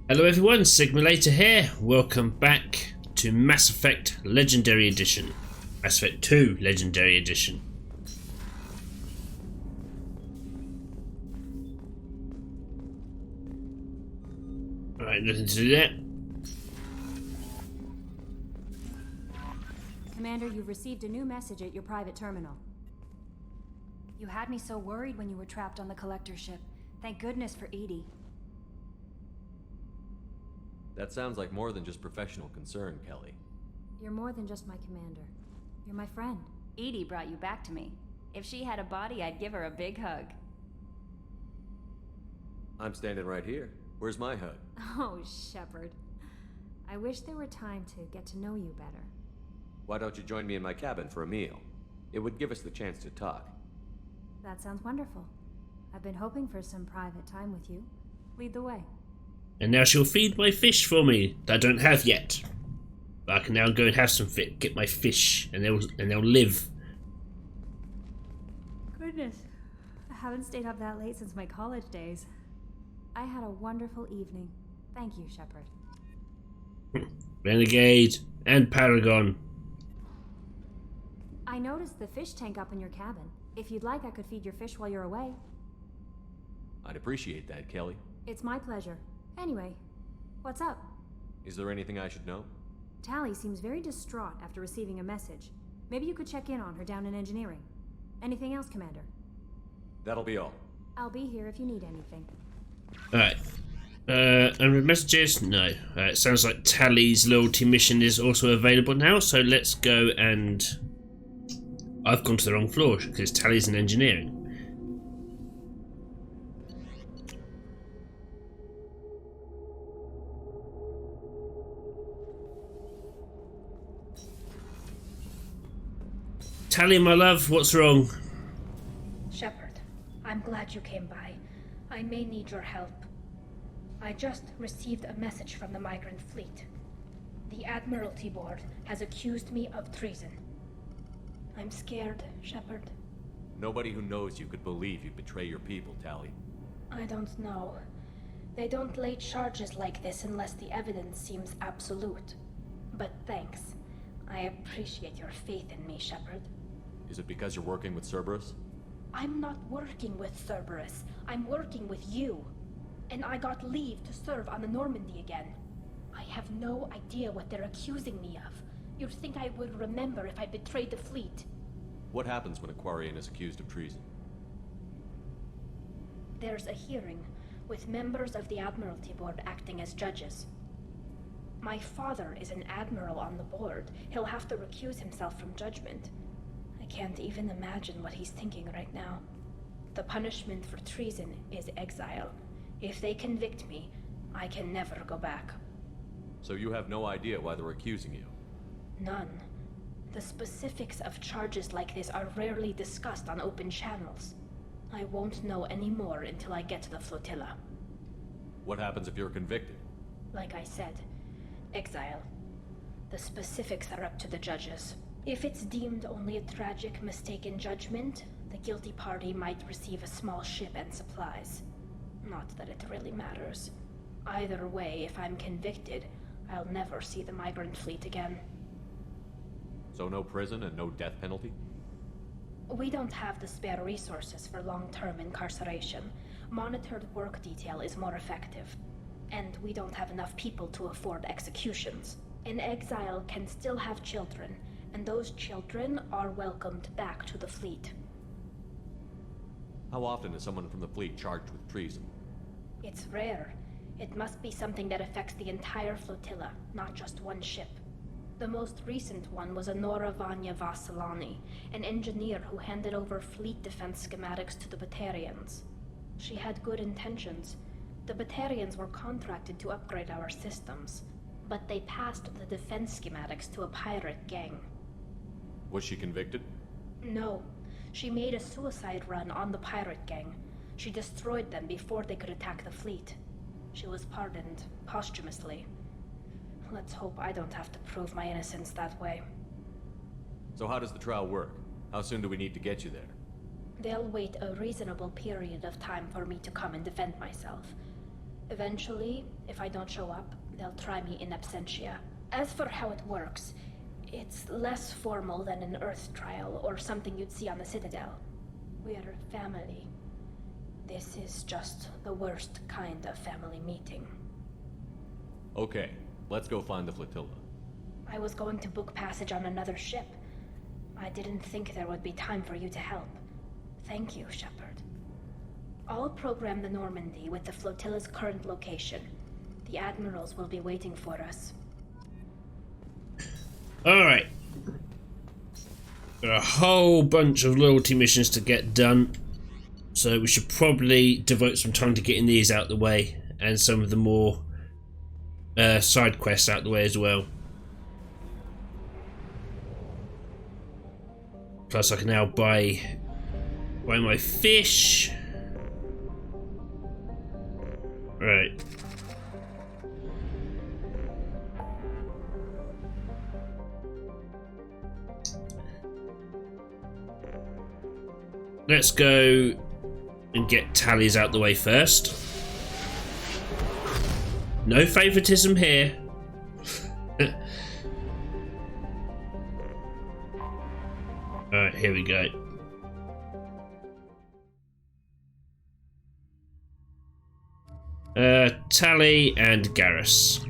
Hello everyone, Sigmulator here. Welcome back to Mass Effect Legendary Edition. Mass Effect 2 Legendary Edition. Alright, nothing to do there. Commander, you've received a new message at your private terminal. You had me so worried when you were trapped on the Collector ship. Thank goodness for EDI. That sounds like more than just professional concern, Kelly. You're more than just my commander. You're my friend. EDI brought you back to me. If she had a body, I'd give her a big hug. I'm standing right here. Where's my hug? Oh, Shepard. I wish there were time to get to know you better. Why don't you join me in my cabin for a meal? It would give us the chance to talk. That sounds wonderful. I've been hoping for some private time with you. Lead the way. And now she'll feed my fish for me that I don't have yet. But I can now go and have some get my fish, and they'll live. Goodness, I haven't stayed up that late since my college days. I had a wonderful evening. Thank you, Shepard. Renegade and Paragon. I noticed the fish tank up in your cabin. If you'd like, I could feed your fish while you're away. I'd appreciate that, Kelly. It's my pleasure. Anyway, what's up? Is there anything I should know? Tali seems very distraught after receiving a message. Maybe you could check in on her down in engineering. Anything else, Commander? That'll be all. I'll be here if you need anything. Alright. And with messages? No. It sounds like Tali's loyalty mission is also available now, so let's go and... I've gone to the wrong floor because Tali's in engineering. Tali, my love, what's wrong? Shepard, I'm glad you came by. I may need your help. I just received a message from the migrant fleet. The Admiralty Board has accused me of treason. I'm scared, Shepard. Nobody who knows you could believe you'd betray your people, Tali. I don't know. They don't lay charges like this unless the evidence seems absolute. But thanks. I appreciate your faith in me, Shepard. Is it because you're working with Cerberus? I'm not working with Cerberus. I'm working with you. And I got leave to serve on the Normandy again. I have no idea what they're accusing me of. You'd think I would remember if I betrayed the fleet. What happens when a Quarian is accused of treason? There's a hearing, with members of the Admiralty Board acting as judges. My father is an admiral on the board. He'll have to recuse himself from judgment. I can't even imagine what he's thinking right now. The punishment for treason is exile. If they convict me, I can never go back. So you have no idea why they're accusing you? None. The specifics of charges like this are rarely discussed on open channels. I won't know any more until I get to the flotilla. What happens if you're convicted? Like I said, exile. The specifics are up to the judges. If it's deemed only a tragic mistake in judgment, the guilty party might receive a small ship and supplies. Not that it really matters. Either way, if I'm convicted, I'll never see the migrant fleet again. So no prison and no death penalty? We don't have the spare resources for long-term incarceration. Monitored work detail is more effective. And we don't have enough people to afford executions. An exile can still have children, and those children are welcomed back to the fleet. How often is someone from the fleet charged with treason? It's rare. It must be something that affects the entire flotilla, not just one ship. The most recent one was Anora Vanya Vasilani, an engineer who handed over fleet defense schematics to the Batarians. She had good intentions. The Batarians were contracted to upgrade our systems, but they passed the defense schematics to a pirate gang. Was she convicted? No. She made a suicide run on the pirate gang. She destroyed them before they could attack the fleet. She was pardoned, posthumously. Let's hope I don't have to prove my innocence that way. So how does the trial work? How soon do we need to get you there? They'll wait a reasonable period of time for me to come and defend myself. Eventually, if I don't show up, they'll try me in absentia. As for how it works, it's less formal than an Earth trial or something you'd see on the Citadel. We're family. This is just the worst kind of family meeting. Okay, let's go find the flotilla. I was going to book passage on another ship. I didn't think there would be time for you to help. Thank you, Shepard. I'll program the Normandy with the flotilla's current location. The admirals will be waiting for us. Alright. There are a whole bunch of loyalty missions to get done. So we should probably devote some time to getting these out the way. And some of the more side quests out the way as well. Plus I can now buy my fish. Right. Let's go and get tallies out the way first. No favoritism here. Alright, here we go. Tali and Garrus.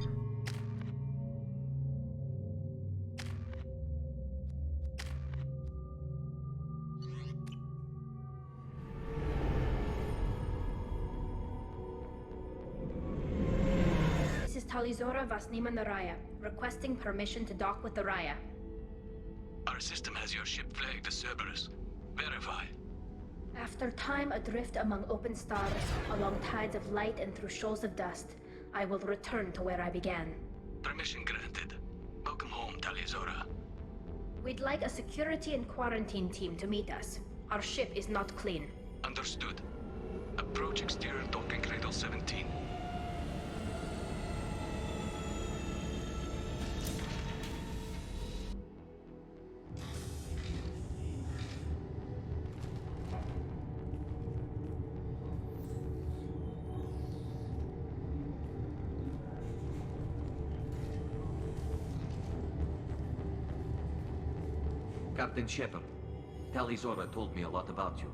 This is Talizora Vasnima Naraya, requesting permission to dock with the Raya. Our system has your ship flagged as Cerberus. Verify. After time adrift among open stars, along tides of light and through shoals of dust, I will return to where I began. Permission granted. Welcome home, Talizora. We'd like a security and quarantine team to meet us. Our ship is not clean. Understood. Approach exterior docking cradle 17. Captain Shepard, Talizora told me a lot about you.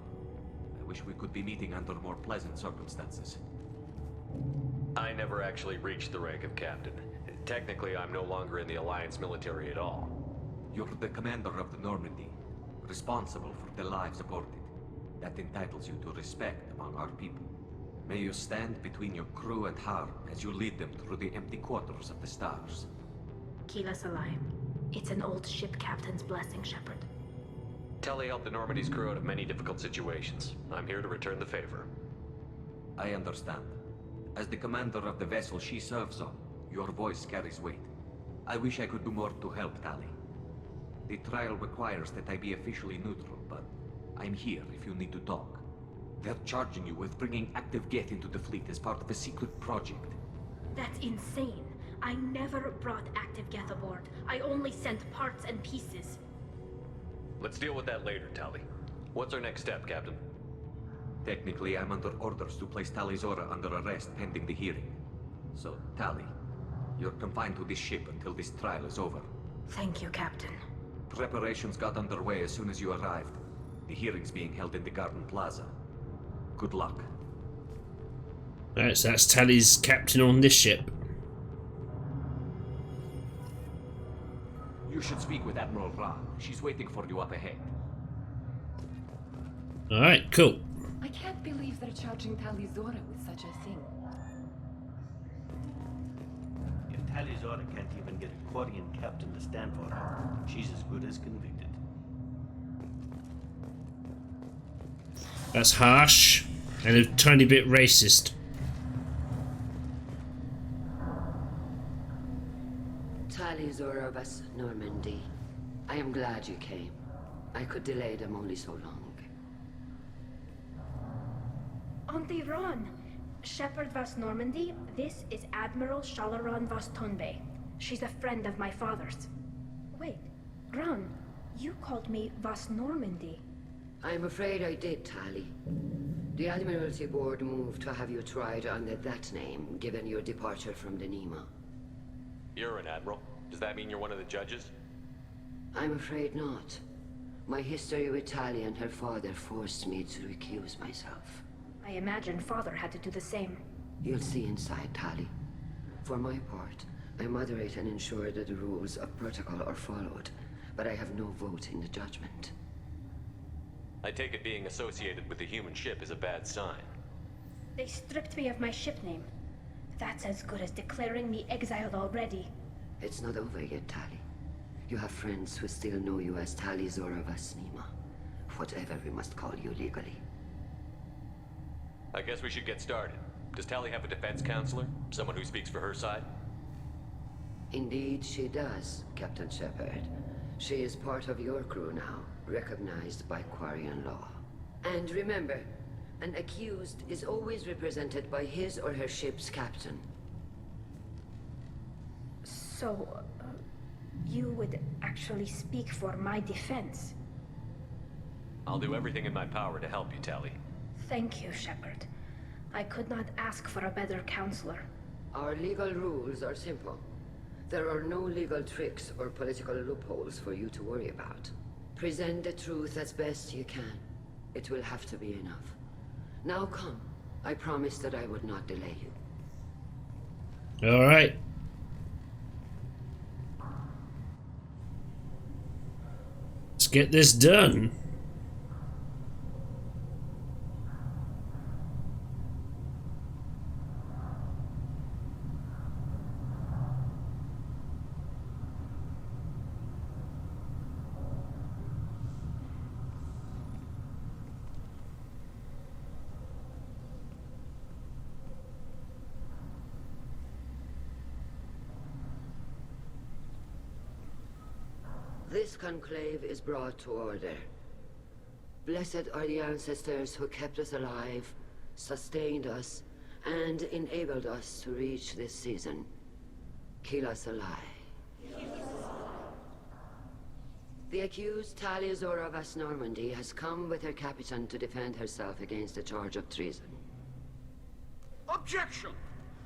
I wish we could be meeting under more pleasant circumstances. I never actually reached the rank of captain. Technically, I'm no longer in the Alliance military at all. You're the commander of the Normandy, responsible for the lives aboard it. That entitles you to respect among our people. May you stand between your crew and harm as you lead them through the empty quarters of the stars. Kila Salai. It's an old ship captain's blessing, Shepard. Tali helped the Normandy's crew out of many difficult situations. I'm here to return the favor. I understand. As the commander of the vessel she serves on, your voice carries weight. I wish I could do more to help Tali. The trial requires that I be officially neutral, but I'm here if you need to talk. They're charging you with bringing active Geth into the fleet as part of a secret project. That's insane. I never brought active Geth aboard. I only sent parts and pieces. Let's deal with that later, Tali. What's our next step, Captain? Technically, I'm under orders to place Talizora under arrest pending the hearing. So, Tali, you're confined to this ship until this trial is over. Thank you, Captain. Preparations got underway as soon as you arrived. The hearing's being held in the Garden Plaza. Good luck. Alright, so that's Tali's captain on this ship. You should speak with Admiral Ra. She's waiting for you up ahead. Alright, cool. I can't believe they're charging Talizora with such a thing. If Talizora can't even get a Quarian captain to stand for her, she's as good as convicted. That's harsh and a tiny bit racist. Talizora Vas Normandy. I am glad you came. I could delay them only so long. Auntie Ron! Shepard Vas Normandy, this is Admiral Shalaran Vas Tonbe. She's a friend of my father's. Wait, Ron, you called me Vas Normandy. I'm afraid I did, Tali. The Admiralty Board moved to have you tried under that name, given your departure from the Nima. You're an admiral. Does that mean you're one of the judges? I'm afraid not. My history with Tali and her father forced me to recuse myself. I imagine Father had to do the same. You'll see inside, Tali. For my part, I moderate and ensure that the rules of protocol are followed, but I have no vote in the judgment. I take it being associated with the human ship is a bad sign. They stripped me of my ship name. That's as good as declaring me exiled already. It's not over yet, Tali. You have friends who still know you as Tali Zora Vas Nima. Whatever we must call you legally. I guess we should get started. Does Tali have a defense counselor? Someone who speaks for her side? Indeed, she does, Captain Shepard. She is part of your crew now, recognized by Quarian law. And remember, an accused is always represented by his or her ship's captain. So, you would actually speak for my defense? I'll do everything in my power to help you, Tali. Thank you, Shepard. I could not ask for a better counselor. Our legal rules are simple. There are no legal tricks or political loopholes for you to worry about. Present the truth as best you can. It will have to be enough. Now come. I promised that I would not delay you. All right. Let's get this done. This conclave is brought to order. Blessed are the ancestors who kept us alive, sustained us, and enabled us to reach this season. Kila Salai. The accused Tali Zora Vas Normandy has come with her captain to defend herself against a charge of treason. Objection!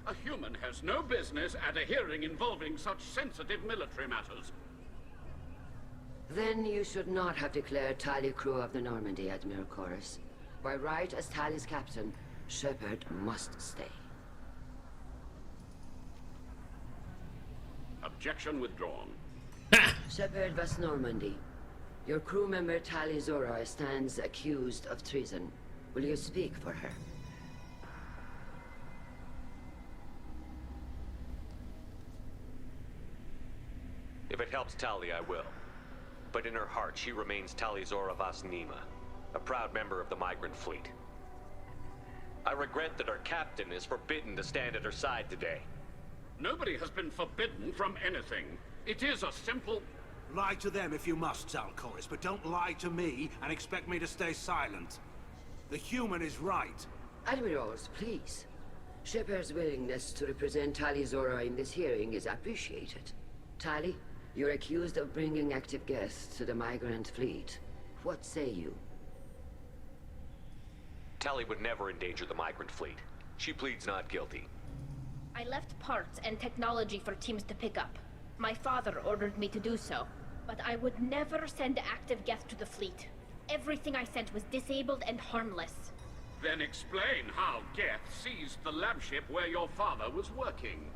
A human has no business at a hearing involving such sensitive military matters. Then you should not have declared Tali crew of the Normandy, Admiral Chorus. By right as Tali's captain, Shepard must stay. Objection withdrawn. Shepard Vas Normandy, your crew member Tali Zora stands accused of treason. Will you speak for her? If it helps Tali, I will. But in her heart, she remains Tali Zora Vas Nima, a proud member of the migrant fleet. I regret that our captain is forbidden to stand at her side today. Nobody has been forbidden from anything. It is a simple... Lie to them if you must, Zalcoris, but don't lie to me and expect me to stay silent. The human is right. Admirals, please. Shepard's willingness to represent Tali Zora in this hearing is appreciated. Tali, you're accused of bringing active guests to the migrant fleet. What say you? Tali would never endanger the migrant fleet. She pleads not guilty. I left parts and technology for teams to pick up. My father ordered me to do so, but I would never send active guests to the fleet. Everything I sent was disabled and harmless. Then explain how Geth seized the lab ship where your father was working.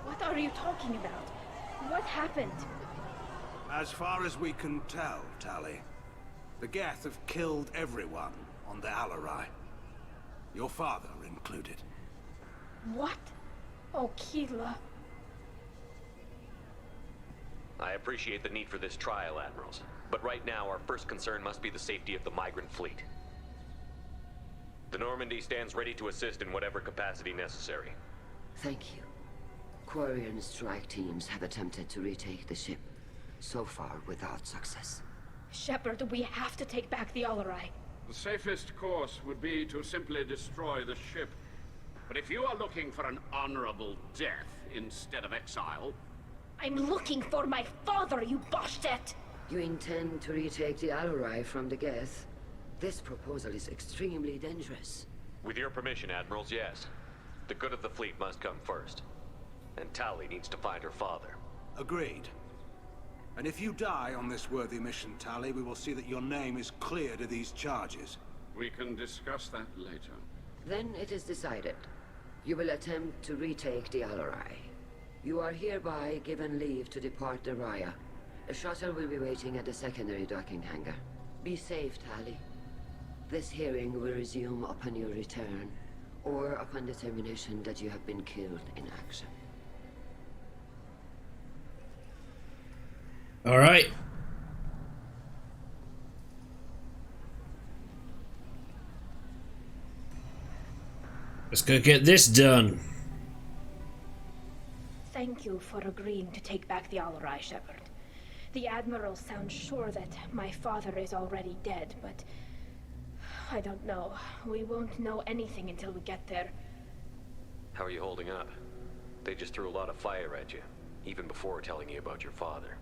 What are you talking about? What happened? As far as we can tell, Tali, the Geth have killed everyone on the Alarai. Your father included. What? Oh, Kila. I appreciate the need for this trial, Admirals. But right now, our first concern must be the safety of the migrant fleet. The Normandy stands ready to assist in whatever capacity necessary. Thank you. Quarian strike teams have attempted to retake the ship, so far without success. Shepard, we have to take back the Alarai. The safest course would be to simply destroy the ship. But if you are looking for an honorable death instead of exile... I'm looking for my father, you Bastet! You intend to retake the Alarai from the Geth? This proposal is extremely dangerous. With your permission, Admirals, yes. The good of the fleet must come first. And Tali needs to find her father. Agreed. And if you die on this worthy mission, Tali, we will see that your name is cleared of these charges. We can discuss that later. Then it is decided. You will attempt to retake the Alarai. You are hereby given leave to depart the Raya. A shuttle will be waiting at the secondary docking hangar. Be safe, Tali. This hearing will resume upon your return, or upon determination that you have been killed in action. All right. Let's go get this done. Thank you for agreeing to take back the Alarai, Shepard. The Admiral sounds sure that my father is already dead, but I don't know. We won't know anything until we get there. How are you holding up? They just threw a lot of fire at you, even before telling you about your father.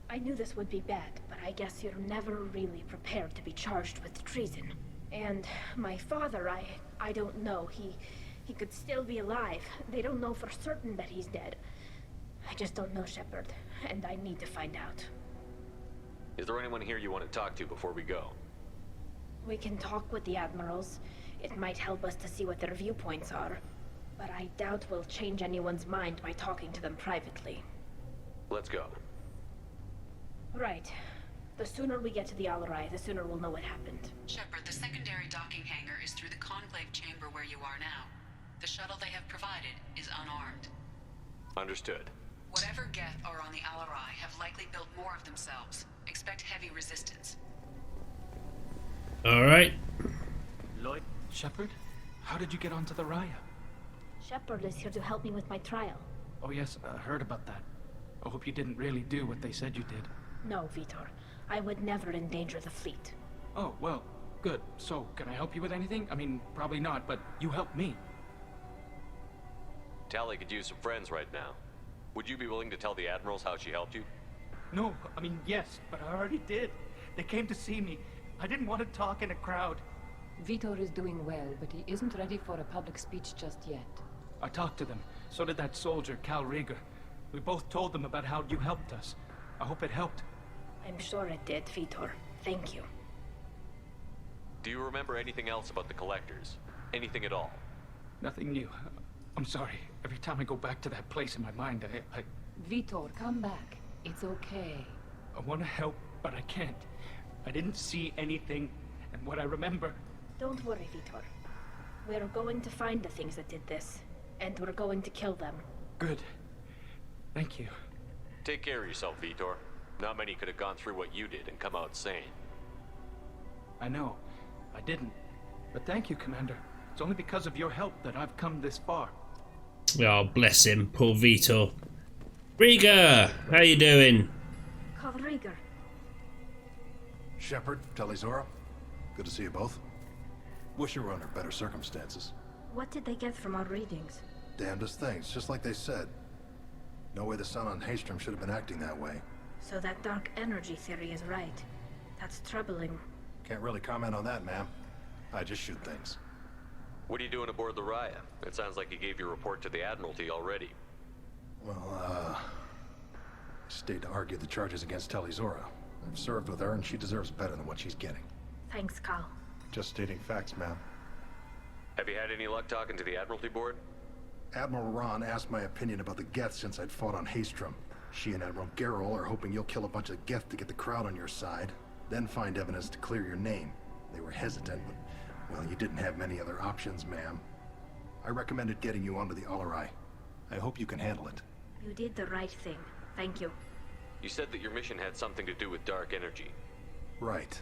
I knew this would be bad, but I guess you're never really prepared to be charged with treason. And my father, I don't know. He could still be alive. They don't know for certain that he's dead. I just don't know, Shepard, and I need to find out. Is there anyone here you want to talk to before we go? We can talk with the Admirals. It might help us to see what their viewpoints are. But I doubt we'll change anyone's mind by talking to them privately. Let's go. Right. The sooner we get to the Alarai, the sooner we'll know what happened. Shepard, the secondary docking hangar is through the Conclave chamber where you are now. The shuttle they have provided is unarmed. Understood. Whatever Geth are on the Alarai have likely built more of themselves. Expect heavy resistance. All right. Lloyd? Shepard? How did you get onto the Raya? Shepard is here to help me with my trial. Oh yes, I heard about that. I hope you didn't really do what they said you did. No, Vitor. I would never endanger the fleet. Oh, well, good. So, can I help you with anything? I mean, probably not, but you helped me. Tali could use some friends right now. Would you be willing to tell the Admirals how she helped you? No, I mean, yes, but I already did. They came to see me. I didn't want to talk in a crowd. Vitor is doing well, but he isn't ready for a public speech just yet. I talked to them. So did that soldier, Cal Rieger. We both told them about how you helped us. I hope it helped. I'm sure it did, Vitor. Thank you. Do you remember anything else about the Collectors? Anything at all? Nothing new. I'm sorry. Every time I go back to that place in my mind, I... Vitor, come back. It's okay. I want to help, but I can't. I didn't see anything, and what I remember... Don't worry, Vitor. We're going to find the things that did this, and we're going to kill them. Good. Thank you. Take care of yourself, Vitor. Not many could have gone through what you did and come out sane. I know. I didn't. But thank you, Commander. It's only because of your help that I've come this far. Oh, bless him, poor Vitor. Rieger, how you doing? Call Rieger. Shepard, Talizora, good to see you both. Wish you were under better circumstances. What did they get from our readings? Damnedest things, just like they said. No way the sun on Haystrom should have been acting that way. So that dark energy theory is right. That's troubling. Can't really comment on that, ma'am. I just shoot things. What are you doing aboard the Raya? It sounds like you gave your report to the Admiralty already. Well, I stayed to argue the charges against Talizora. I've served with her, and she deserves better than what she's getting. Thanks, Cal. Just stating facts, ma'am. Have you had any luck talking to the Admiralty Board? Admiral Ron asked my opinion about the Geth since I'd fought on Haystrom. She and Admiral Gerrel are hoping you'll kill a bunch of Geth to get the crowd on your side, then find evidence to clear your name. They were hesitant, but, well, you didn't have many other options, ma'am. I recommended getting you onto the Alarai. I hope you can handle it. You did the right thing. Thank you. You said that your mission had something to do with dark energy. Right.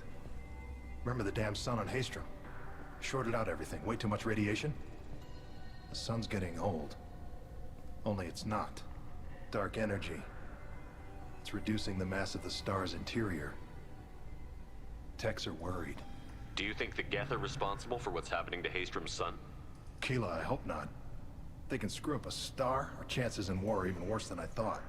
Remember the damn sun on Haystrom? Shorted out everything. Way too much radiation? The sun's getting old. Only it's not. Dark energy. It's reducing the mass of the star's interior. Techs are worried. Do you think the Geth are responsible for what's happening to Haystrom's sun? Keela, I hope not. They can screw up a star, our chances in war are even worse than I thought.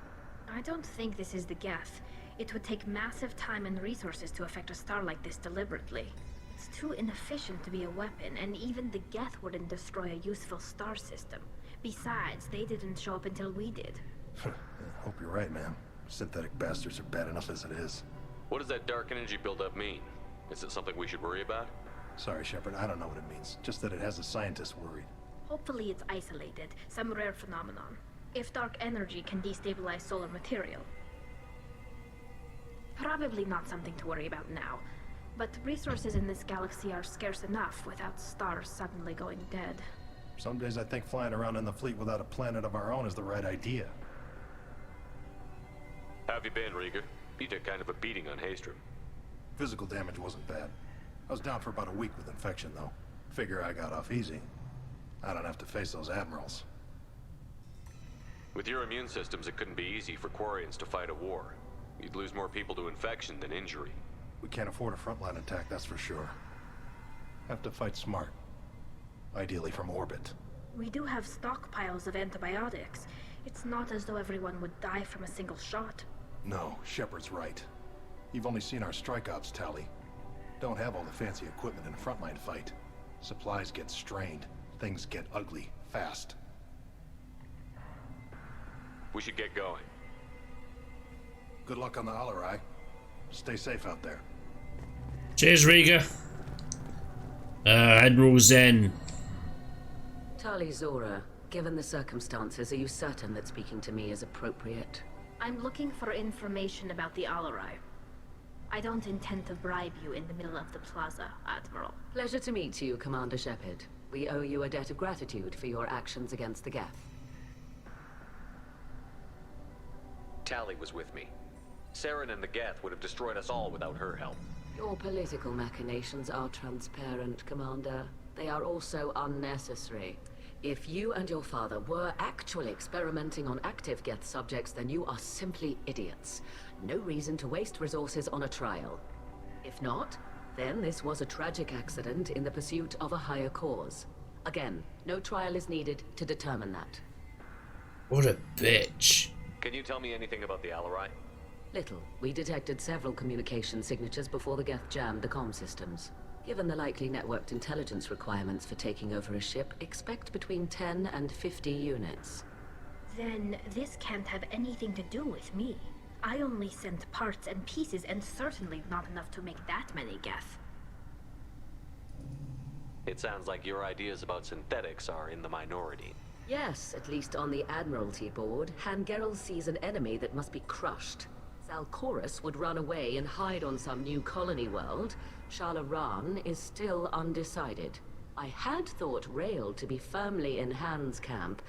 I don't think this is the Geth. It would take massive time and resources to affect a star like this deliberately. It's too inefficient to be a weapon, and even the Geth wouldn't destroy a useful star system. Besides, they didn't show up until we did. Hope you're right, man. Synthetic bastards are bad enough as it is. What does that dark energy buildup mean? Is it something we should worry about? Sorry, Shepard, I don't know what it means. Just that it has the scientists worried. Hopefully it's isolated, some rare phenomenon. If dark energy can destabilize solar material. Probably not something to worry about now, but resources in this galaxy are scarce enough without stars suddenly going dead. Some days I think flying around in the fleet without a planet of our own is the right idea. How have you been, Rieger? You took kind of a beating on Haestrom. Physical damage wasn't bad. I was down for about a week with infection, though. Figure I got off easy. I don't have to face those admirals. With your immune systems, it couldn't be easy for Quarians to fight a war. You'd lose more people to infection than injury. We can't afford a frontline attack, that's for sure. Have to fight smart. Ideally from orbit. We do have stockpiles of antibiotics. It's not as though everyone would die from a single shot. No, Shepard's right. You've only seen our strike ops tally. Don't have all the fancy equipment in a frontline fight. Supplies get strained. Things get ugly, fast. We should get going. Good luck on the Alarai. Stay safe out there. Cheers, Rieger. Admiral Zen. Tali Zora, given the circumstances, are you certain that speaking to me is appropriate? I'm looking for information about the Alarai. I don't intend to bribe you in the middle of the plaza, Admiral. Pleasure to meet you, Commander Shepard. We owe you a debt of gratitude for your actions against the Geth. Tali was with me. Saren and the Geth would have destroyed us all without her help. Your political machinations are transparent, Commander. They are also unnecessary. If you and your father were actually experimenting on active Geth subjects, then you are simply idiots. No reason to waste resources on a trial. If not, then this was a tragic accident in the pursuit of a higher cause. Again, no trial is needed to determine that. What a bitch. Can you tell me anything about the Alarai? Little. We detected several communication signatures before the Geth jammed the comm systems. Given the likely networked intelligence requirements for taking over a ship, expect between 10 and 50 units. Then this can't have anything to do with me. I only sent parts and pieces, and certainly not enough to make that many Geth. It sounds like your ideas about synthetics are in the minority. Yes, at least on the Admiralty board, Hangerel sees an enemy that must be crushed. Zalcorus would run away and hide on some new colony world. Shala-Ran is still undecided. I had thought Rael to be firmly in Han's camp,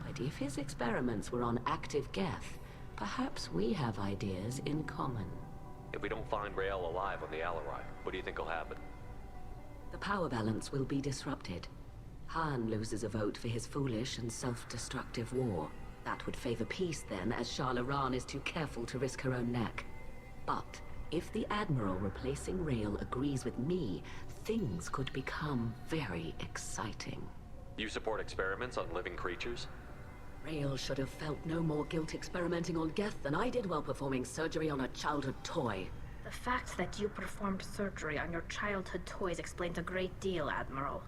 but if his experiments were on active Geth, perhaps we have ideas in common. If we don't find Rael alive on the Alarai, what do you think will happen? The power balance will be disrupted. Han loses a vote for his foolish and self-destructive war. That would favor peace then, as Shala-Ran is too careful to risk her own neck. But if the Admiral replacing Rael agrees with me, things could become very exciting. You support experiments on living creatures? Rael should have felt no more guilt experimenting on Geth than I did while performing surgery on a childhood toy. The fact that you performed surgery on your childhood toys explains a great deal, Admiral.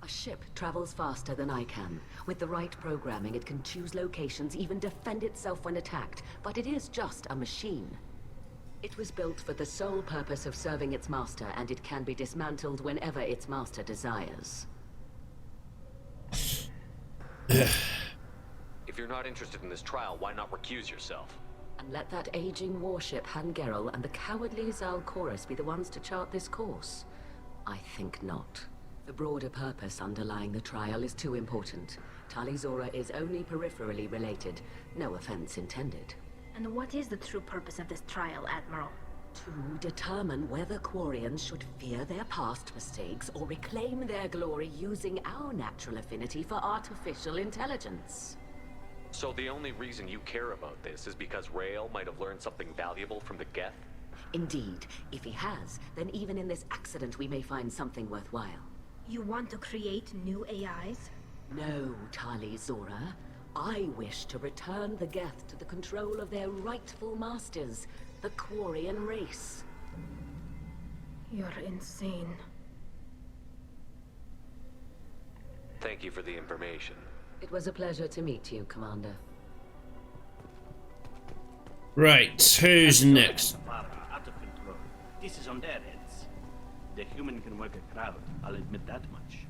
A ship travels faster than I can. With the right programming, it can choose locations, even defend itself when attacked. But it is just a machine. It was built for the sole purpose of serving its master, and it can be dismantled whenever its master desires. If you're not interested in this trial, why not recuse yourself? And let that aging warship Hangerel and the cowardly Zalcorus be the ones to chart this course? I think not. The broader purpose underlying the trial is too important. Tali Zora is only peripherally related. No offense intended. And what is the true purpose of this trial, Admiral? To determine whether Quarians should fear their past mistakes or reclaim their glory using our natural affinity for artificial intelligence. So the only reason you care about this is because Rael might have learned something valuable from the Geth? Indeed. If he has, then even in this accident we may find something worthwhile. You want to create new AIs? No, Tali Zora. I wish to return the Geth to the control of their rightful masters. The Quarian race. You're insane. Thank you for the information. It was a pleasure to meet you, Commander. Right, who's next? Out of control. This is on their heads. The human can work a crowd, I'll admit that much.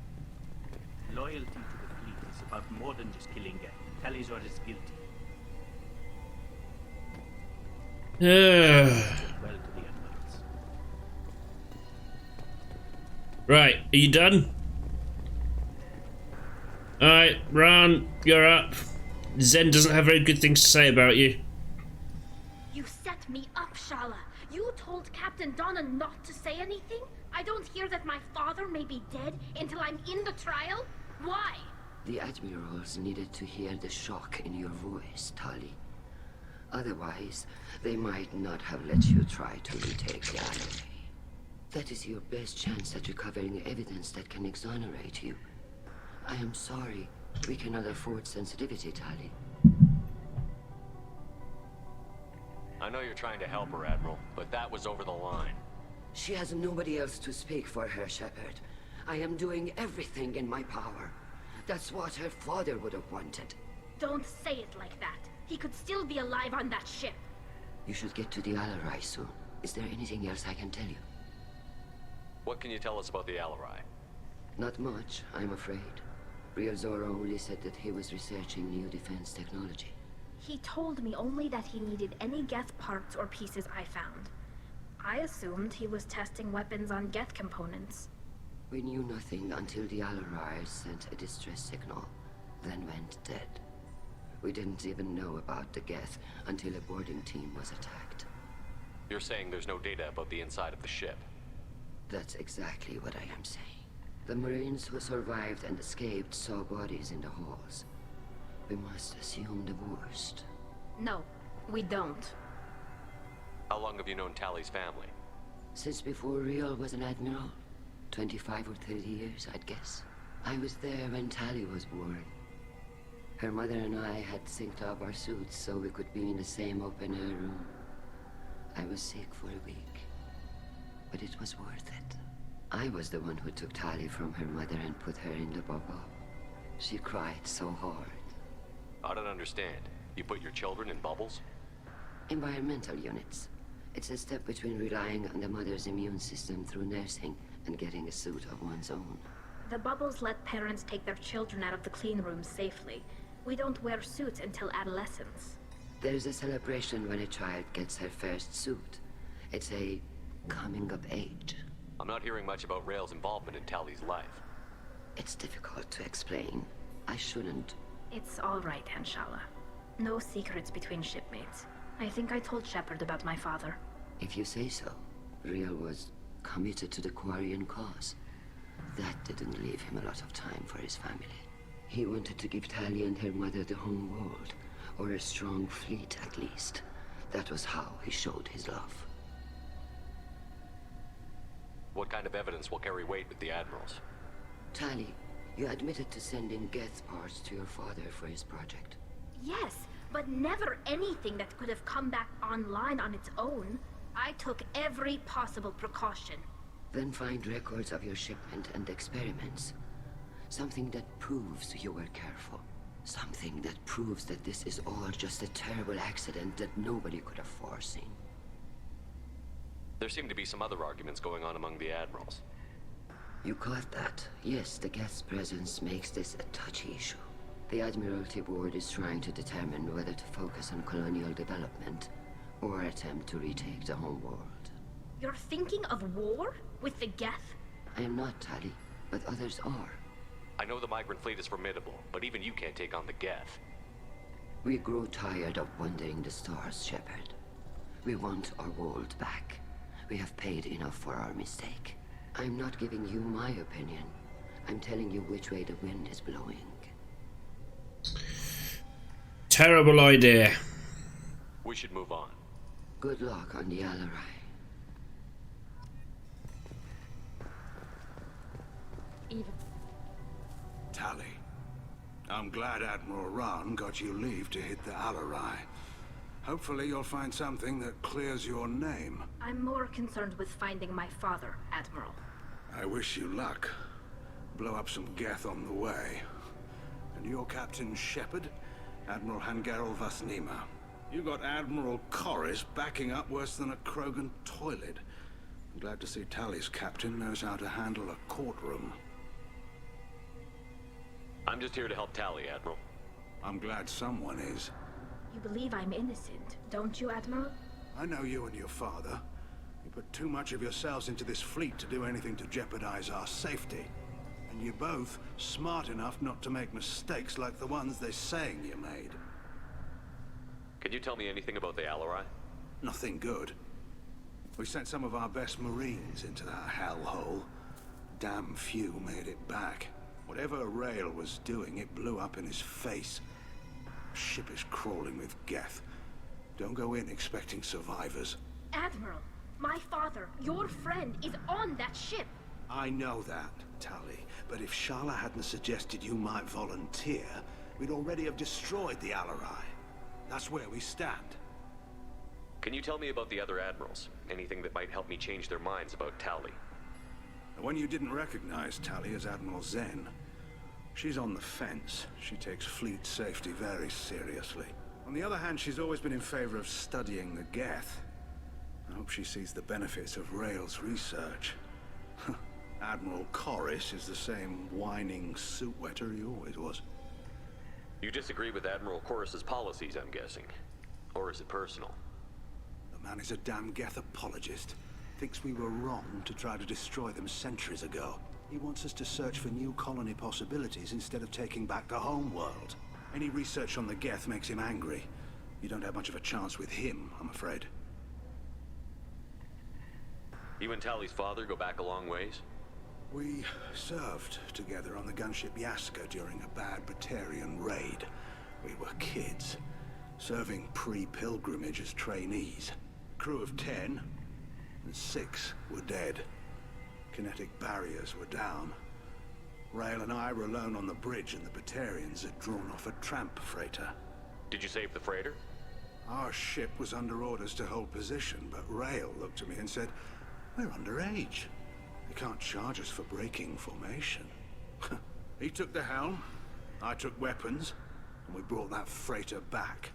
Loyalty to the fleet is about more than just killing Geth. Tali'Zorah is guilty. Well to the Admirals. Right, are you done? Alright, Ran, you're up. Zen doesn't have very good things to say about you. You set me up, Shala. You told Captain Donna not to say anything? I don't hear that my father may be dead until I'm in the trial? Why? The Admirals needed to hear the shock in your voice, Tali. Otherwise, they might not have let you try to retake the island. That is your best chance at recovering evidence that can exonerate you. I am sorry. We cannot afford sensitivity, Tali. I know you're trying to help her, Admiral, but that was over the line. She has nobody else to speak for her, Shepard. I am doing everything in my power. That's what her father would have wanted. Don't say it like that. He could still be alive on that ship. You should get to the Alarai soon. Is there anything else I can tell you? What can you tell us about the Alarai? Not much, I'm afraid. Real Zora only said that he was researching new defense technology. He told me only that he needed any Geth parts or pieces I found. I assumed he was testing weapons on Geth components. We knew nothing until the Alarai sent a distress signal, then went dead. We didn't even know about the Geth until a boarding team was attacked. You're saying there's no data about the inside of the ship? That's exactly what I am saying. The Marines who survived and escaped saw bodies in the halls. We must assume the worst. No, we don't. How long have you known Tali's family? Since before Riel was an admiral. 25 or 30 years, I'd guess. I was there when Tali was born. Her mother and I had synced up our suits so we could be in the same open-air room. I was sick for a week, but it was worth it. I was the one who took Tali from her mother and put her in the bubble. She cried so hard. I don't understand. You put your children in bubbles? Environmental units. It's a step between relying on the mother's immune system through nursing and getting a suit of one's own. The bubbles let parents take their children out of the clean rooms safely. We don't wear suits until adolescence. There's a celebration when a child gets her first suit. It's a coming of age. I'm not hearing much about Rael's involvement in Tali's life. It's difficult to explain. I shouldn't. It's all right, Anshala. No secrets between shipmates. I think I told Shepard about my father. If you say so. Riel was committed to the Quarian cause. That didn't leave him a lot of time for his family. He wanted to give Tali and her mother the home world, or a strong fleet at least. That was how he showed his love. What kind of evidence will carry weight with the Admirals? Tali, you admitted to sending Geth parts to your father for his project. Yes, but never anything that could have come back online on its own. I took every possible precaution. Then find records of your shipment and experiments. Something that proves you were careful. Something that proves that this is all just a terrible accident that nobody could have foreseen. There seem to be some other arguments going on among the Admirals. You caught that? Yes, the Geth's presence makes this a touchy issue. The Admiralty Board is trying to determine whether to focus on colonial development or attempt to retake the home world. You're thinking of war? With the Geth? I am not, Tali, but others are. I know the migrant fleet is formidable, but even you can't take on the Geth. We grow tired of wandering the stars, Shepard. We want our world back. We have paid enough for our mistake. I'm not giving you my opinion. I'm telling you which way the wind is blowing. Terrible idea. We should move on. Good luck on the Alarai. Tali, I'm glad Admiral Ran got you leave to hit the Alarai. Hopefully you'll find something that clears your name. I'm more concerned with finding my father, Admiral. I wish you luck. Blow up some Geth on the way. And you're Captain Shepard, Admiral Hangarel Vasnima. You got Admiral Corris backing up worse than a Krogan toilet. I'm glad to see Tali's captain knows how to handle a courtroom. I'm just here to help Tali, Admiral. I'm glad someone is. You believe I'm innocent, don't you, Admiral? I know you and your father. You put too much of yourselves into this fleet to do anything to jeopardize our safety. And you're both smart enough not to make mistakes like the ones they're saying you made. Can you tell me anything about the Alarai? Nothing good. We sent some of our best Marines into that hellhole. Damn few made it back. Whatever Rail was doing, it blew up in his face. Ship is crawling with Geth. Don't go in expecting survivors. Admiral, my father, your friend, is on that ship. I know that, Tali. But if Shala hadn't suggested you might volunteer, we'd already have destroyed the Alarai. That's where we stand. Can you tell me about the other admirals? Anything that might help me change their minds about Tali? The one you didn't recognize, Tali, is Admiral Zen. She's on the fence. She takes fleet safety very seriously. On the other hand, she's always been in favor of studying the Geth. I hope she sees the benefits of Rail's research. Admiral Corris is the same whining suit-wetter he always was. You disagree with Admiral Corris's policies, I'm guessing. Or is it personal? The man is a damn Geth apologist. Thinks we were wrong to try to destroy them centuries ago. He wants us to search for new colony possibilities instead of taking back the home world. Any research on the Geth makes him angry. You don't have much of a chance with him, I'm afraid. You and Tali's father go back a long ways? We served together on the gunship Yaska during a bad Batarian raid. We were kids, serving pre-pilgrimage as trainees. Crew of 10, and 6 were dead. Kinetic barriers were down. Rail and I were alone on the bridge, and the Batarians had drawn off a tramp freighter. Did you save the freighter? Our ship was under orders to hold position, but Rail looked at me and said, "We're underage. They can't charge us for breaking formation." He took the helm, I took weapons, and we brought that freighter back.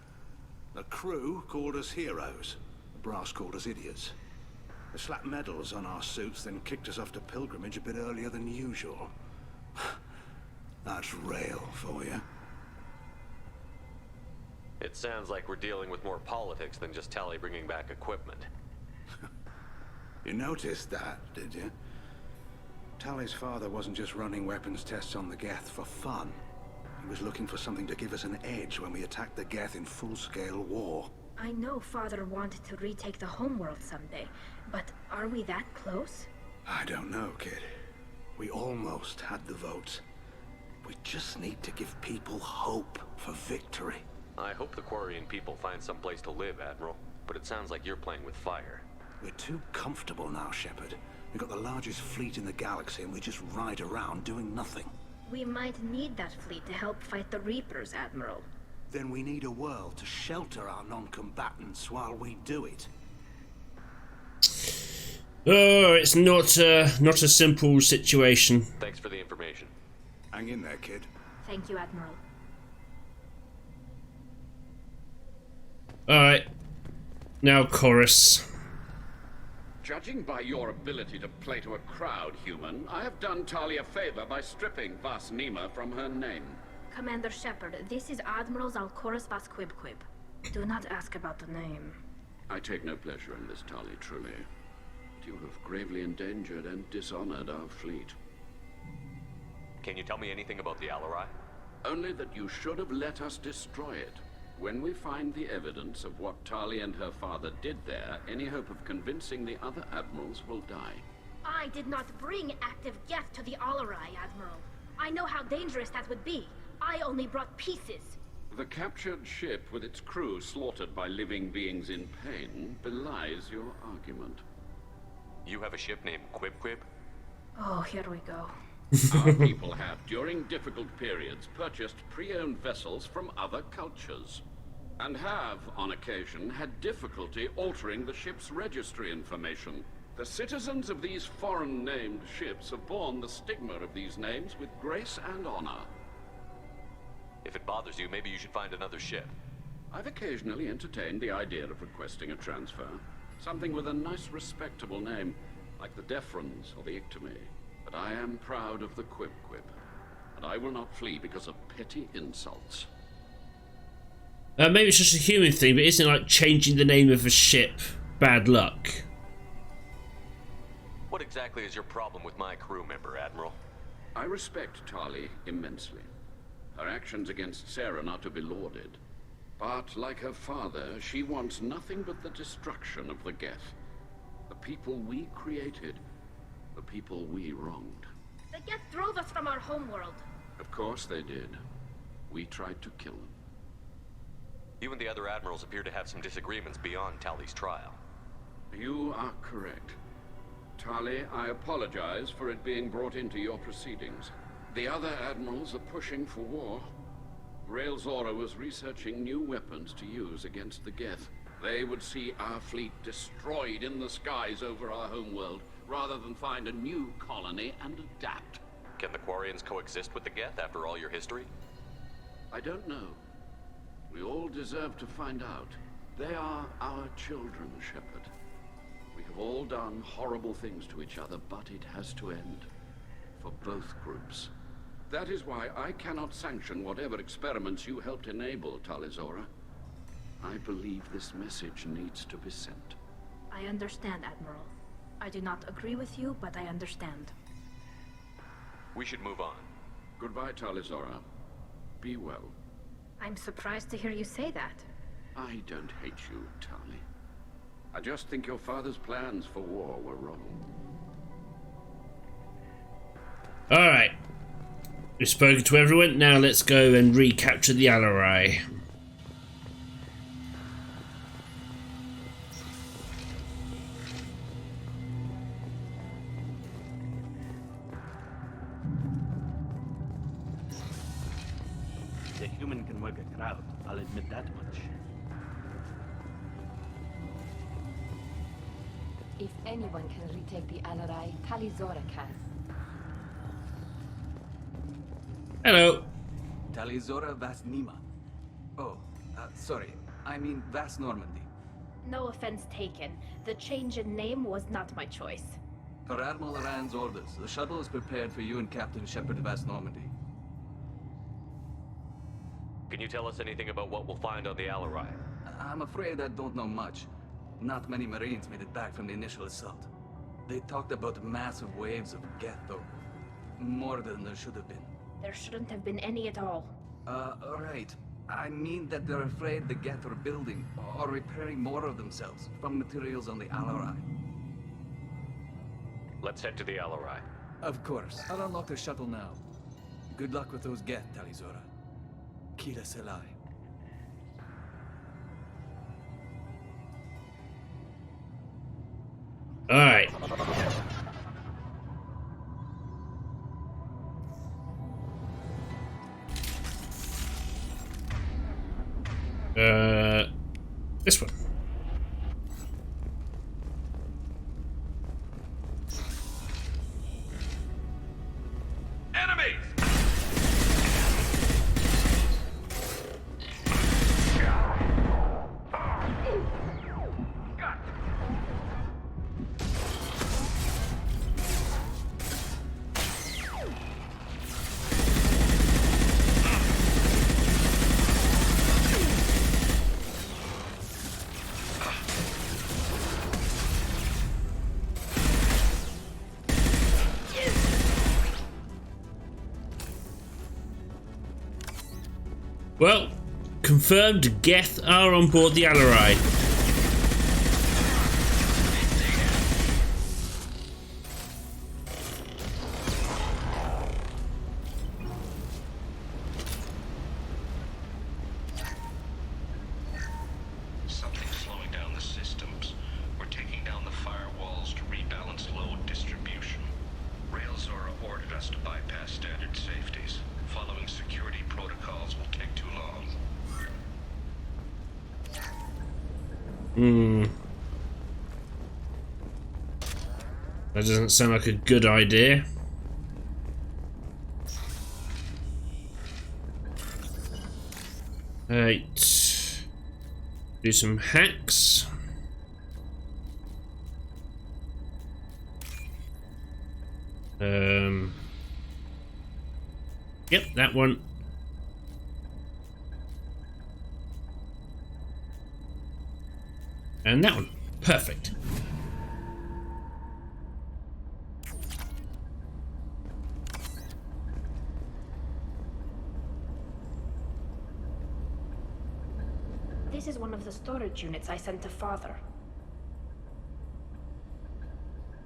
The crew called us heroes. The brass called us idiots. They slapped medals on our suits, then kicked us off to pilgrimage a bit earlier than usual. That's Rail for you. It sounds like we're dealing with more politics than just Tali bringing back equipment. You noticed that, did you? Tali's father wasn't just running weapons tests on the Geth for fun. He was looking for something to give us an edge when we attacked the Geth in full-scale war. I know Father wanted to retake the homeworld someday, but are we that close? I don't know, kid. We almost had the votes. We just need to give people hope for victory. I hope the Quarian people find some place to live, Admiral. But it sounds like you're playing with fire. We're too comfortable now, Shepard. We've got the largest fleet in the galaxy and we just ride around doing nothing. We might need that fleet to help fight the Reapers, Admiral. Then we need a world to shelter our non-combatants while we do it. Oh, it's not a simple situation. Thanks for the information. Hang in there, kid. Thank you, Admiral. Alright. Now, Chorus. Judging by your ability to play to a crowd, human, I have done Tali a favor by stripping Vasnima from her name. Commander Shepard, this is Admiral Zalkoris Vasquibquib. Do not ask about the name. I take no pleasure in this, Tali, truly. But you have gravely endangered and dishonored our fleet. Can you tell me anything about the Alarai? Only that you should have let us destroy it. When we find the evidence of what Tali and her father did there, any hope of convincing the other admirals will die. I did not bring active Geth to the Alarai, Admiral. I know how dangerous that would be. I only brought pieces. The captured ship with its crew slaughtered by living beings in pain belies your argument. You have a ship named Quib-Quib? Oh, here we go. Our people have, during difficult periods, purchased pre-owned vessels from other cultures. and have, on occasion, had difficulty altering the ship's registry information. The citizens of these foreign-named ships have borne the stigma of these names with grace and honor. If it bothers you, maybe you should find another ship. I've occasionally entertained the idea of requesting a transfer. Something with a nice, respectable name, like the Defrons or the Ictomy. But I am proud of the Quib-Quib, and I will not flee because of petty insults. Maybe it's just a human thing, but isn't it like changing the name of a ship bad luck? What exactly is your problem with my crew member, Admiral? I respect Tali immensely. Her actions against Sarah are not to be lauded. But, like her father, she wants nothing but the destruction of the Geth. The people we created, the people we wronged. The Geth drove us from our homeworld. Of course they did. We tried to kill them. You and the other admirals appear to have some disagreements beyond Tali's trial. You are correct. Tali, I apologize for it being brought into your proceedings. The other admirals are pushing for war. Rael Zora was researching new weapons to use against the Geth. They would see our fleet destroyed in the skies over our homeworld, rather than find a new colony and adapt. Can the Quarians coexist with the Geth after all your history? I don't know. We all deserve to find out. They are our children, Shepard. We have all done horrible things to each other, but it has to end. For both groups. That is why I cannot sanction whatever experiments you helped enable, Tali Zora. I believe this message needs to be sent. I understand, Admiral. I do not agree with you, but I understand. We should move on. Goodbye, Tali Zora. Be well. I'm surprised to hear you say that. I don't hate you, Tali. I just think your father's plans for war were wrong. Alright. We've spoken to everyone, now let's go and recapture the Alarai. The human can work a crowd, I'll admit that much. If anyone can retake the Alarai, Tali Zora can. Hello. Tali Zora Vas Nima. Oh, sorry. I mean Vas Normandy. No offense taken. The change in name was not my choice. Per Admiral Rand's orders, the shuttle is prepared for you and Captain Shepard Vas Normandy. Can you tell us anything about what we'll find on the Alarai? I'm afraid I don't know much. Not many Marines made it back from the initial assault. They talked about massive waves of Geth, though. More than there should have been. There shouldn't have been any at all. Right. I mean that they're afraid the Geth are building or repairing more of themselves from materials on the Alarai. Let's head to the Alarai. Of course. I'll unlock the shuttle now. Good luck with those Geth, Tali Zora. Kira Selai. Alright. This one. Enemies! Well, confirmed Geth are on board the Alarai. Something's slowing down the systems. We're taking down the firewalls to rebalance load distribution. Rael Zora ordered us to bypass standard safeties. Following security protocols will take too long. That doesn't sound like a good idea. Right. Do some hacks. Yep, that one. And that one. Perfect. This is one of the storage units I sent to Father.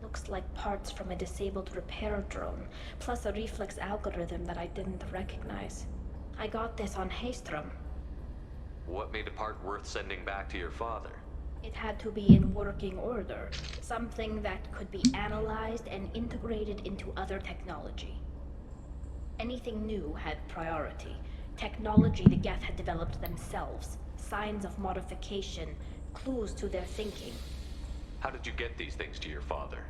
Looks like parts from a disabled repair drone, plus a reflex algorithm that I didn't recognize. I got this on Haystrom. What made a part worth sending back to your father? It had to be in working order. Something that could be analyzed and integrated into other technology. Anything new had priority. Technology the Geth had developed themselves. Signs of modification, clues to their thinking. How did you get these things to your father?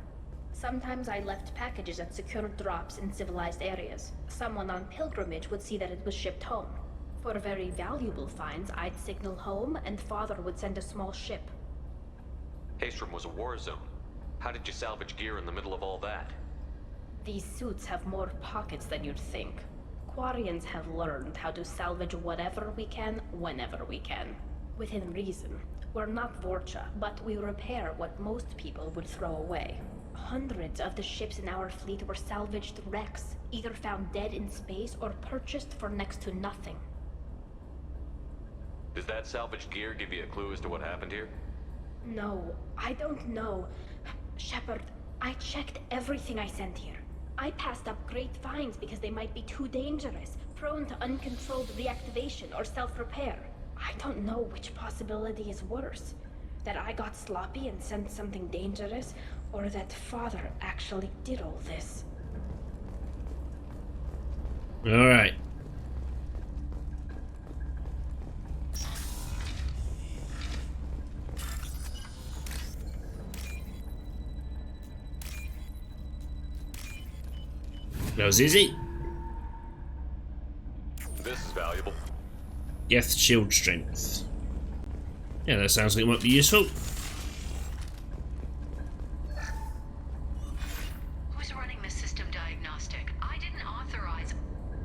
Sometimes I left packages at secure drops in civilized areas. Someone on pilgrimage would see that it was shipped home. For very valuable finds, I'd signal home, and Father would send a small ship. Haystrom was a war zone. How did you salvage gear in the middle of all that? These suits have more pockets than you'd think. Quarians have learned how to salvage whatever we can, whenever we can. Within reason. We're not Vorcha, but we repair what most people would throw away. Hundreds of the ships in our fleet were salvaged wrecks, either found dead in space or purchased for next to nothing. Does that salvaged gear give you a clue as to what happened here? No, I don't know. Shepard, I checked everything I sent here. I passed up great finds because they might be too dangerous, prone to uncontrolled reactivation or self-repair. I don't know which possibility is worse. That I got sloppy and sent something dangerous, or that Father actually did all this. Alright. That was easy. This is valuable. Geth shield strength. Yeah, that sounds like it might be useful. Who's running the system diagnostic? I didn't authorize.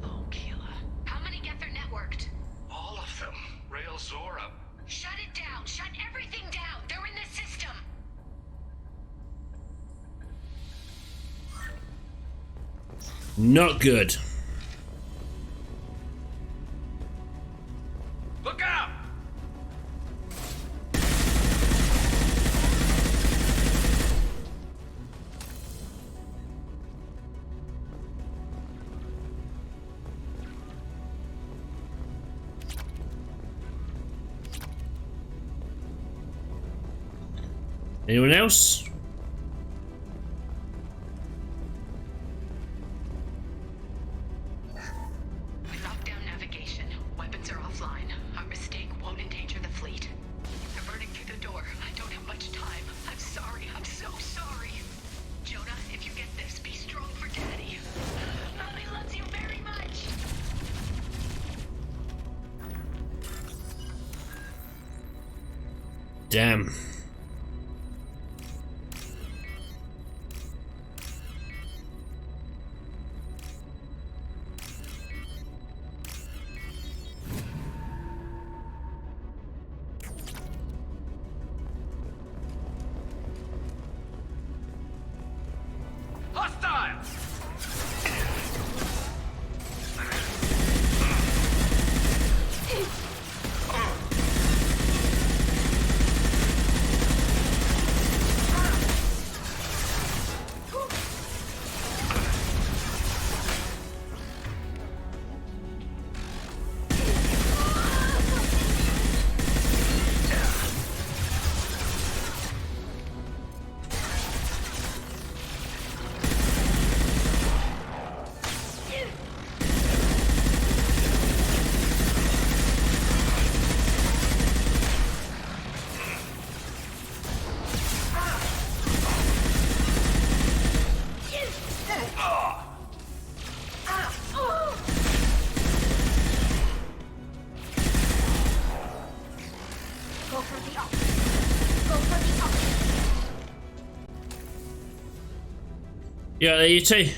Oh, Keela. How many Geth are networked? All of them. Rail Zora. Shut it down. Shut everything down. They're in the system. Not good. Look out! Anyone else? We locked down navigation. Weapons are offline. Our mistake won't endanger the fleet. They're burning through the door. I don't have much time. I'm sorry. I'm so sorry. Jonah, if you get this, be strong for Daddy. Mommy loves you very much. Damn. Hostile! Yeah, there you too.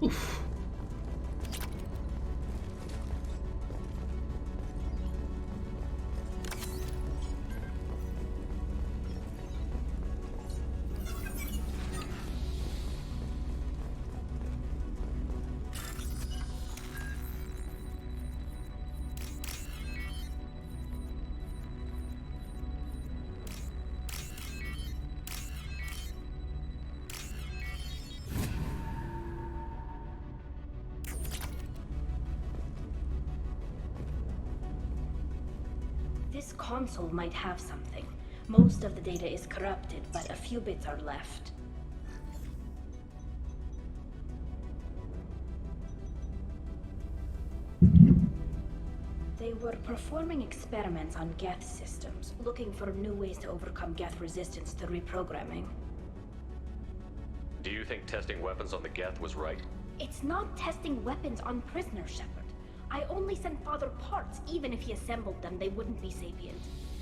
Oof. This console might have something. Most of the data is corrupted, but a few bits are left. They were performing experiments on Geth systems, looking for new ways to overcome Geth resistance to reprogramming. Do you think testing weapons on the Geth was right? It's not testing weapons on prisoners, Shepard. I only sent Father parts. Even if he assembled them, they wouldn't be sapient.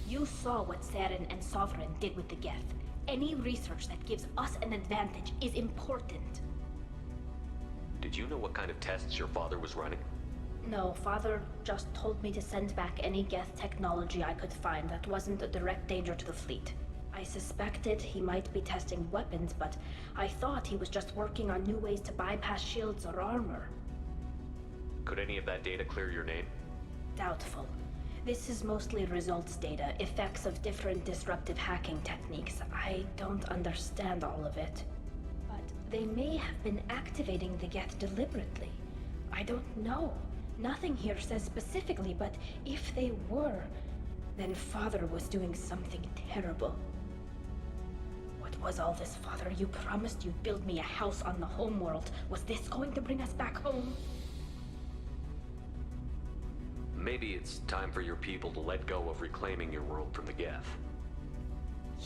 You saw what Saren and Sovereign did with the Geth. Any research that gives us an advantage is important. Did you know what kind of tests your father was running? No, Father just told me to send back any Geth technology I could find that wasn't a direct danger to the fleet. I suspected he might be testing weapons, but I thought he was just working on new ways to bypass shields or armor. Could any of that data clear your name? Doubtful. This is mostly results data, effects of different disruptive hacking techniques. I don't understand all of it. But they may have been activating the Geth deliberately. I don't know. Nothing here says specifically, but if they were, then Father was doing something terrible. What was all this, Father? You promised you'd build me a house on the homeworld. Was this going to bring us back home? Maybe it's time for your people to let go of reclaiming your world from the Geth.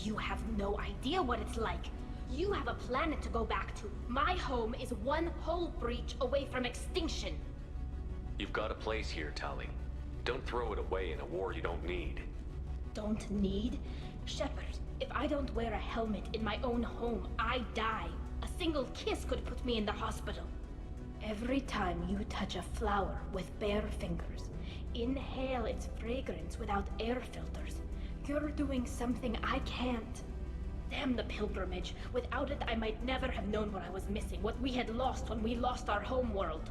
You have no idea what it's like. You have a planet to go back to. My home is one hull breach away from extinction. You've got a place here, Tali. Don't throw it away in a war you don't need. Don't need? Shepard, if I don't wear a helmet in my own home, I die. A single kiss could put me in the hospital. Every time you touch a flower with bare fingers, inhale its fragrance without air filters, you're doing something I can't. Damn the pilgrimage. Without it, I might never have known what I was missing, what we had lost when we lost our homeworld.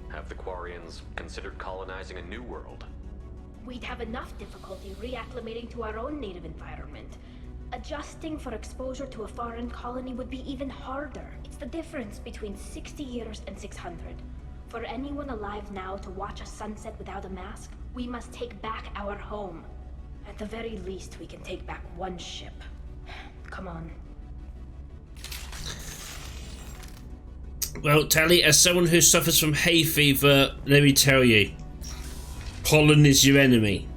Have the Quarians considered colonizing a new world? We'd have enough difficulty reacclimating to our own native environment. Adjusting for exposure to a foreign colony would be even harder. It's the difference between 60 years and 600. For anyone alive now to watch a sunset without a mask, we must take back our home. At the very least, we can take back one ship. Come on. Well, Tali, as someone who suffers from hay fever, let me tell you, pollen is your enemy.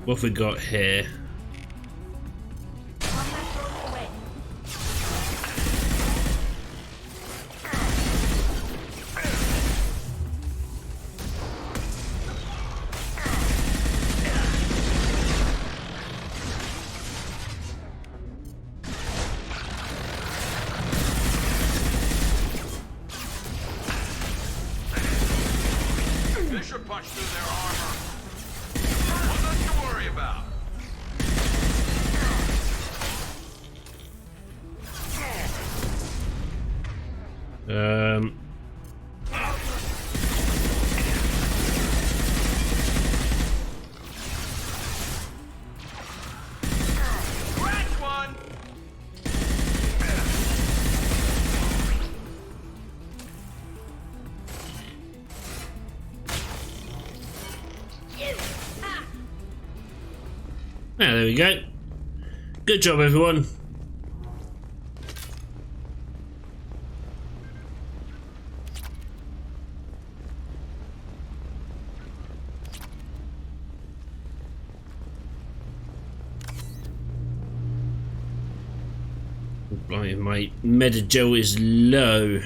What have we got here? They should punch through their armor. Nothing to worry about. Scratch one. Ah, there we go. Good job, everyone. Blimey, my Metagel is low.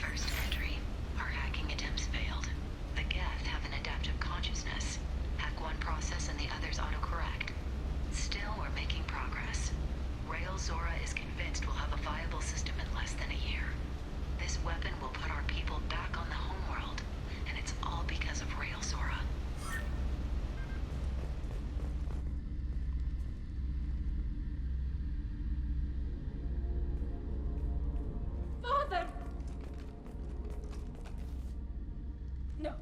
First entry. Our hacking attempts failed. The Geth have an adaptive consciousness. Hack one process and the others autocorrect. Still, we're making progress. Rael Zora is convinced we'll have a viable system in less than a year. This weapon will put our people back on the homeworld, and it's all because of Rael Zora. Father! No.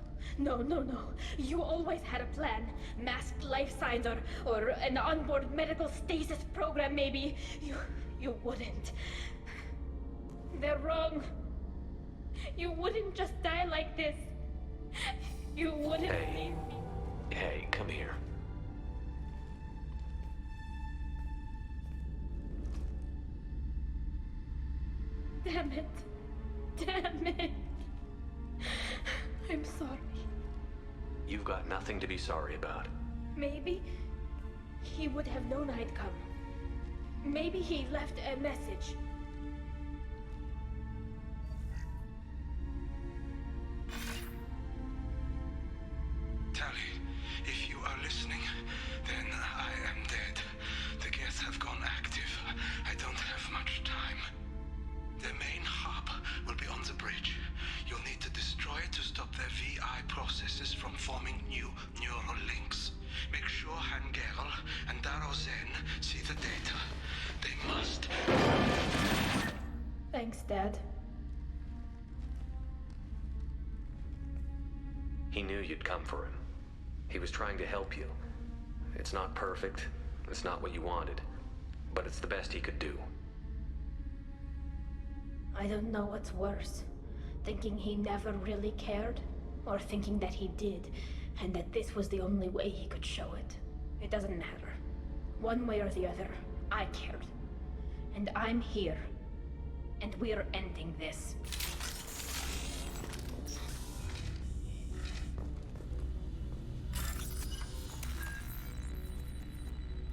You always had a plan. Masked life signs or an onboard medical stasis program, maybe. You wouldn't. They're wrong. You wouldn't just die like this. You wouldn't leave me. Hey, come here. Damn it. I'm sorry. You've got nothing to be sorry about. Maybe he would have known I'd come. Maybe he left a message. Tali, if you are listening, then I am dead. The Geth have gone active. I don't have much time. The main hub will be on the bridge. You'll need to destroy it to stop their VI processes from forming new neural links. Make sure Hangerl and Daro Zen see the data. They must. Thanks, Dad. He knew you'd come for him. He was trying to help you. It's not perfect. It's not what you wanted. But it's the best he could do. I don't know what's worse. Thinking he never really cared, or thinking that he did, and that this was the only way he could show it. It doesn't matter. One way or the other, I cared. And I'm here. And we're ending this.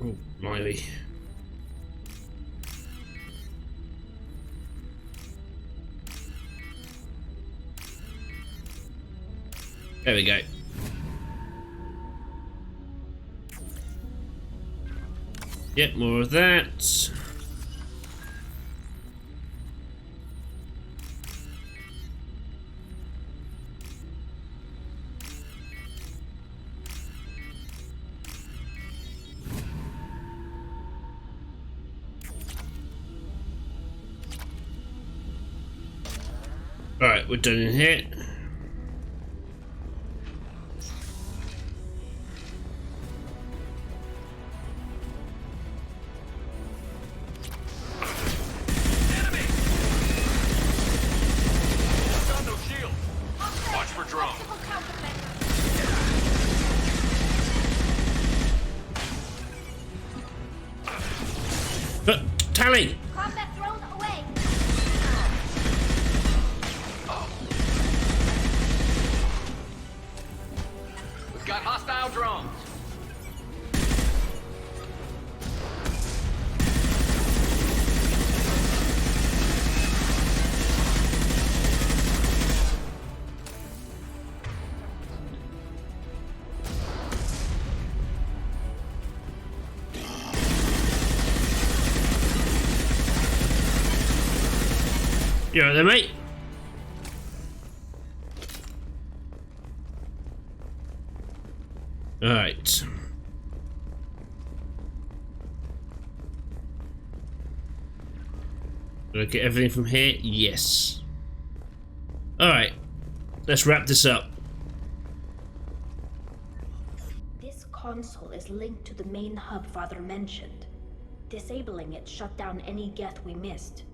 Oh, blimey. There we go. Yep, more of that. Alright, we're done in here. Tali! Combat drone away! We've got hostile drones. You alright there, mate? Alright. Did I get everything from here? Yes. Alright. Let's wrap this up. This console is linked to the main hub Father mentioned. Disabling it shut down any Geth we missed.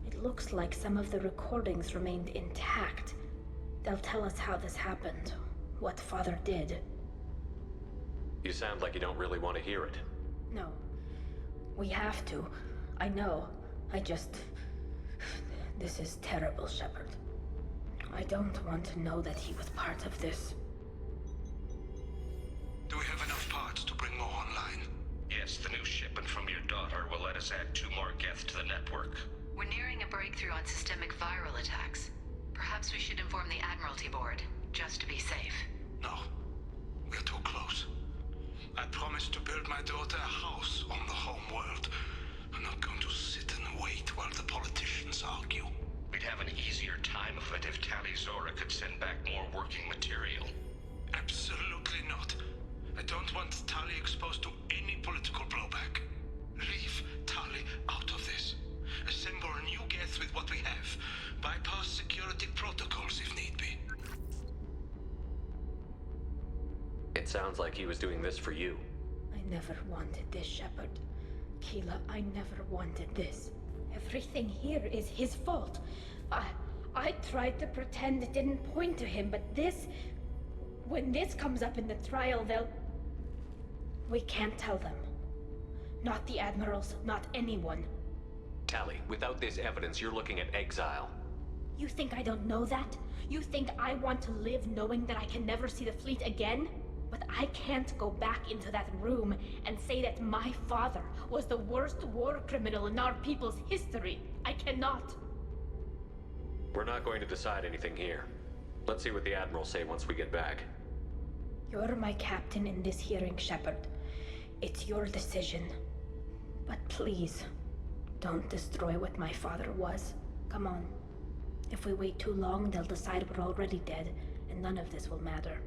It looks like some of the recordings remained intact. They'll tell us how this happened, what Father did. You sound like you don't really want to hear it. No. We have to. I know. This is terrible, Shepard. I don't want to know that he was part of this. Do we have enough parts to bring more online? Yes, the new ship and through on systemic viral attacks. Perhaps we should inform the Admiralty Board, just to be safe. No. We're too close. I promised to build my daughter a house on the home world. I'm not going to sit and wait while the politicians argue. We'd have an easier time of it if Tali Zora could send back more working material. Absolutely not. I don't want Tali exposed to any political blowback. Leave Tali out of this. Assemble a new Geth with what we have. Bypass security protocols if need be. It sounds like he was doing this for you. I never wanted this, Shepard. Keela, I never wanted this. Everything here is his fault. I tried to pretend it didn't point to him, but this... When this comes up in the trial, they'll... We can't tell them. Not the Admirals, not anyone. Tali, without this evidence, you're looking at exile. You think I don't know that? You think I want to live knowing that I can never see the fleet again? But I can't go back into that room and say that my father was the worst war criminal in our people's history. I cannot. We're not going to decide anything here. Let's see what the Admirals say once we get back. You're my captain in this hearing, Shepard. It's your decision. But please, don't destroy what my father was. Come on. If we wait too long, they'll decide we're already dead, and none of this will matter.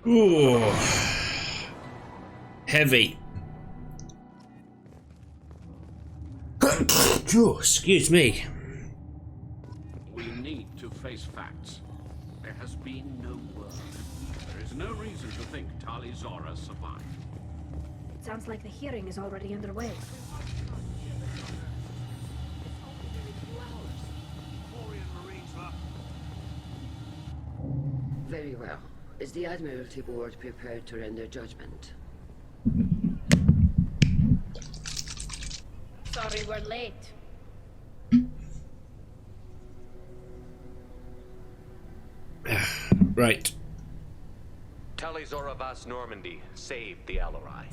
Ooh. Heavy. Oh, excuse me. We need to face facts. There has been no word. There is no reason to think Tali Zora survived. It sounds like the hearing is already underway. Very well. Is the Admiralty Board prepared to render judgment? Sorry we're late. Right. Tali Zora Vas Normandy saved the Alarai.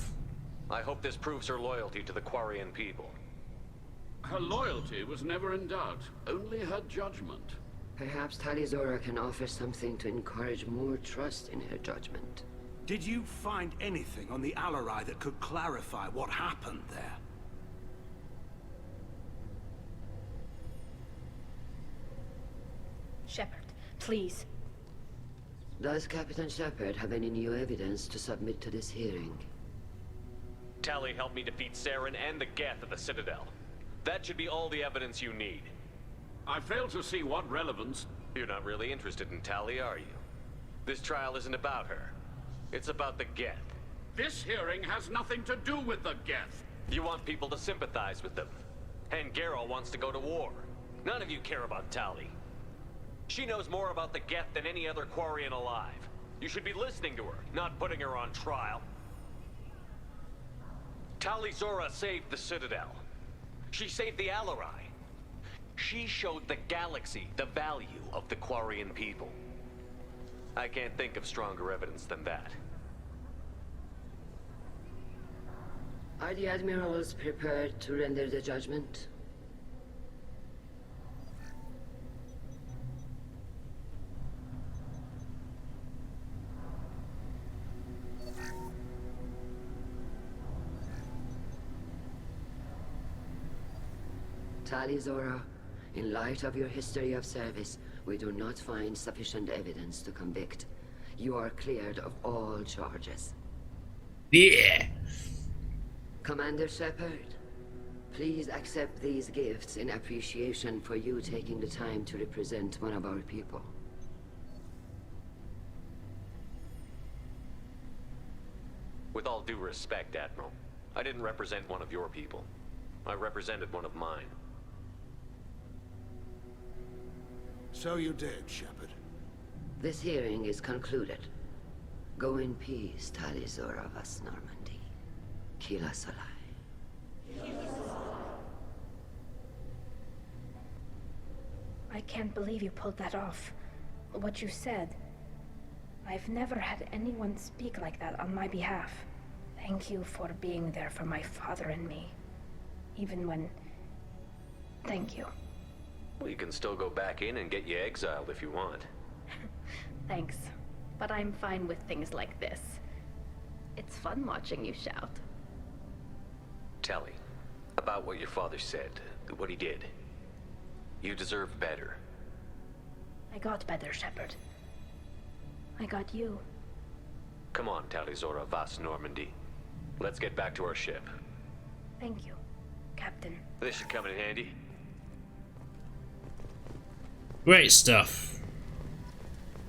I hope this proves her loyalty to the Quarian people. Her loyalty was never in doubt, only her judgment. Perhaps Tali Zora can offer something to encourage more trust in her judgment. Did you find anything on the Alarai that could clarify what happened there? Shepard, please. Does Captain Shepard have any new evidence to submit to this hearing? Tali helped me defeat Saren and the Geth at the Citadel. That should be all the evidence you need. I fail to see what relevance... You're not really interested in Tali, are you? This trial isn't about her. It's about the Geth. This hearing has nothing to do with the Geth. You want people to sympathize with them. And Geralt wants to go to war. None of you care about Tali. She knows more about the Geth than any other Quarian alive. You should be listening to her, not putting her on trial. Tali Zora saved the Citadel. She saved the Alarai. She showed the galaxy the value of the Quarian people. I can't think of stronger evidence than that. Are the Admirals prepared to render the judgment? Tali Zora, in light of your history of service, we do not find sufficient evidence to convict. You are cleared of all charges. Yeah. Commander Shepard, please accept these gifts in appreciation for you taking the time to represent one of our people. With all due respect, Admiral, I didn't represent one of your people. I represented one of mine. So you did, Shepard. This hearing is concluded. Go in peace, Tali Zora Vas Normandy. Keela Solai. I can't believe you pulled that off. What you said. I've never had anyone speak like that on my behalf. Thank you for being there for my father and me. Even when... Thank you. We can still go back in and get you exiled if you want. Thanks. But I'm fine with things like this. It's fun watching you shout. Tali, about what your father said, what he did. You deserve better. I got better, Shepard. I got you. Come on, Tali'Zorah Vas Normandy. Let's get back to our ship. Thank you, Captain. This should come in handy. Great stuff.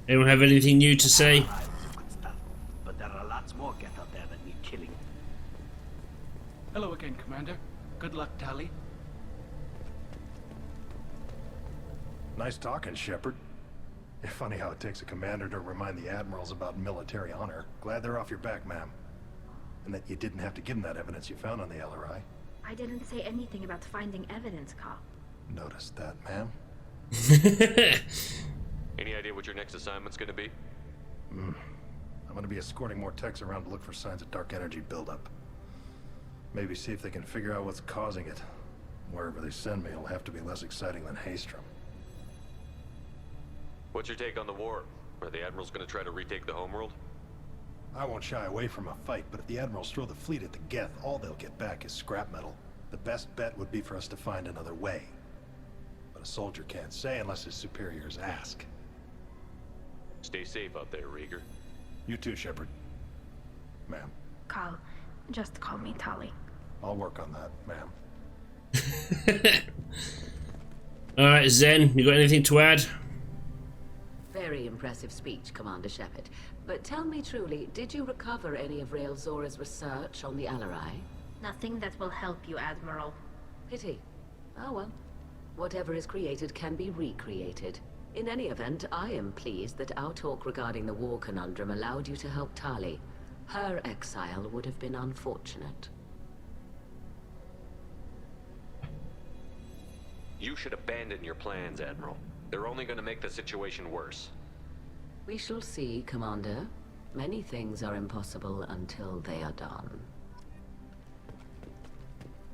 Anyone have anything new to say? But there are lots more Geth out there that need killing. Hello again, Commander. Good luck, Tali. Nice talking, Shepard. Funny how it takes a commander to remind the admirals about military honor. Glad they're off your back, ma'am. And that you didn't have to give them that evidence you found on the LRI. I didn't say anything about finding evidence, Carl. Noticed that, ma'am. Any idea what your next assignment's gonna be? I'm gonna be escorting more techs around to look for signs of dark energy buildup. Maybe see if they can figure out what's causing it. Wherever they send me, it'll have to be less exciting than Haestrom. What's your take on the war? Are the admirals gonna try to retake the homeworld? I won't shy away from a fight, but if the admirals throw the fleet at the Geth, all they'll get back is scrap metal. The best bet would be for us to find another way. But a soldier can't say unless his superiors ask. Stay safe out there, Rieger. You too, Shepard. Ma'am. Carl, just call me Tali. I'll work on that, ma'am. Alright, Zen, you got anything to add? Very impressive speech, Commander Shepard. But tell me truly, did you recover any of Rael Zora's research on the Alarai? Nothing that will help you, Admiral. Pity. Oh well. Whatever is created can be recreated. In any event, I am pleased that our talk regarding the war conundrum allowed you to help Tali. Her exile would have been unfortunate. You should abandon your plans, Admiral. They're only gonna make the situation worse. We shall see, Commander. Many things are impossible until they are done.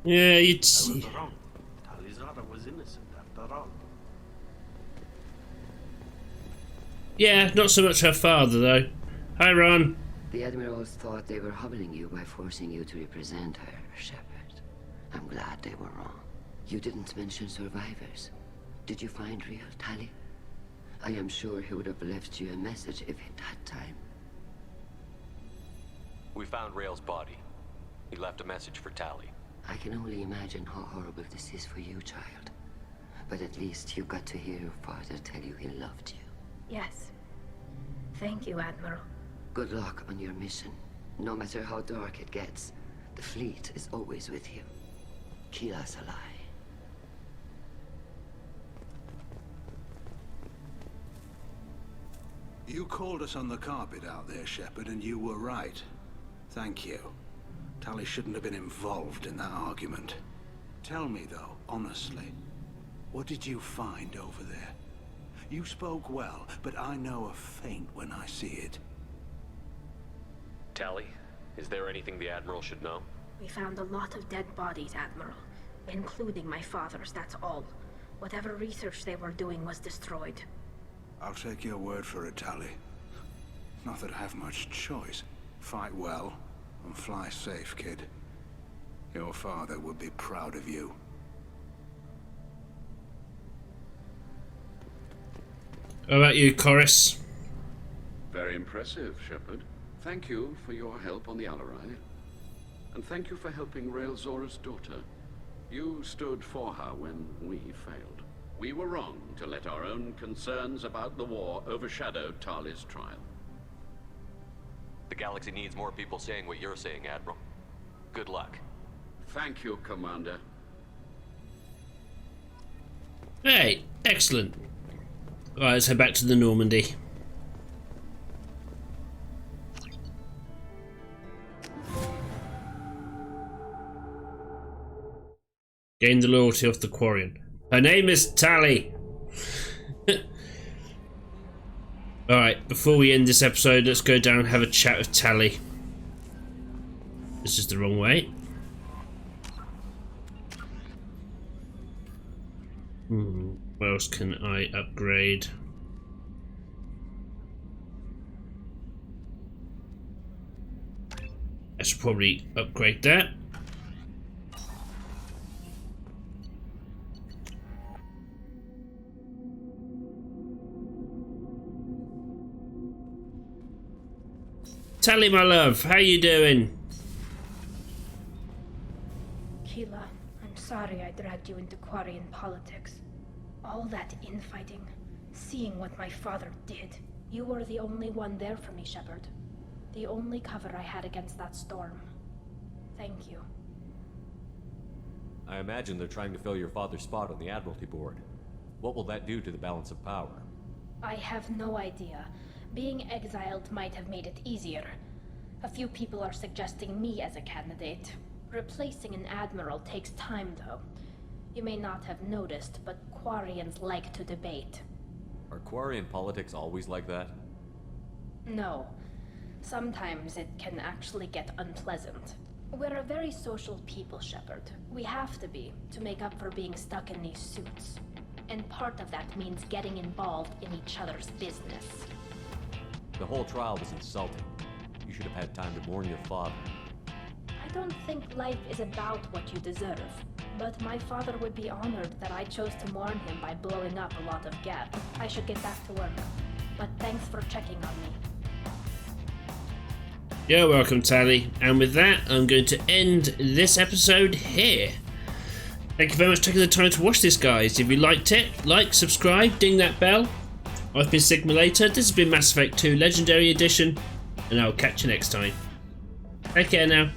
Yeah, I was wrong. Tali'Zorah was innocent after all. Yeah, not so much her father, though. Hi, Ron. The admirals thought they were humbling you by forcing you to represent her, Shepard. I'm glad they were wrong. You didn't mention survivors. Did you find real Tali? I am sure he would have left you a message if he'd had time. We found Rael's body. He left a message for Tali. I can only imagine how horrible this is for you, child. But at least you got to hear your father tell you he loved you. Yes. Thank you, Admiral. Good luck on your mission. No matter how dark it gets, the fleet is always with you. Kila Salai. You called us on the carpet out there, Shepard, and you were right. Thank you. Tali shouldn't have been involved in that argument. Tell me, though, honestly, what did you find over there? You spoke well, but I know a feint when I see it. Tali, is there anything the Admiral should know? We found a lot of dead bodies, Admiral. Including my father's, that's all. Whatever research they were doing was destroyed. I'll take your word for it, Tali. Not that I have much choice. Fight well, and fly safe, kid. Your father would be proud of you. How about you, Chorus? Very impressive, Shepard. Thank you for your help on the Alarai. And thank you for helping Rael Zora's daughter. You stood for her when we failed. We were wrong to let our own concerns about the war overshadow Tali's trial. The galaxy needs more people saying what you're saying, Admiral. Good luck. Thank you, Commander. Hey, excellent. Alright, let's head back to the Normandy. Gain the loyalty of the Quarian. Her name is Tali. Alright, before we end this episode, let's go down and have a chat with Tali. This is the wrong way. What else can I upgrade? I should probably upgrade that. Tali, my love, how you doing? Keela, I'm sorry I dragged you into Quarian politics. All that infighting, seeing what my father did. You were the only one there for me, Shepard. The only cover I had against that storm. Thank you. I imagine they're trying to fill your father's spot on the Admiralty Board. What will that do to the balance of power? I have no idea. Being exiled might have made it easier. A few people are suggesting me as a candidate. Replacing an admiral takes time, though. You may not have noticed, but Quarians like to debate. Are Quarian politics always like that? No. Sometimes it can actually get unpleasant. We're a very social people, Shepard. We have to be, to make up for being stuck in these suits. And part of that means getting involved in each other's business. The whole trial was insulting. You should have had time to mourn your father. I don't think life is about what you deserve. But my father would be honored that I chose to mourn him by blowing up a lot of Geth. I should get back to work. But thanks for checking on me. You're welcome, Tali. And with that, I'm going to end this episode here. Thank you very much for taking the time to watch this, guys. If you liked it, like, subscribe, ding that bell. I've been Sigmulator. This has been Mass Effect 2 Legendary Edition. And I'll catch you next time. Take care now.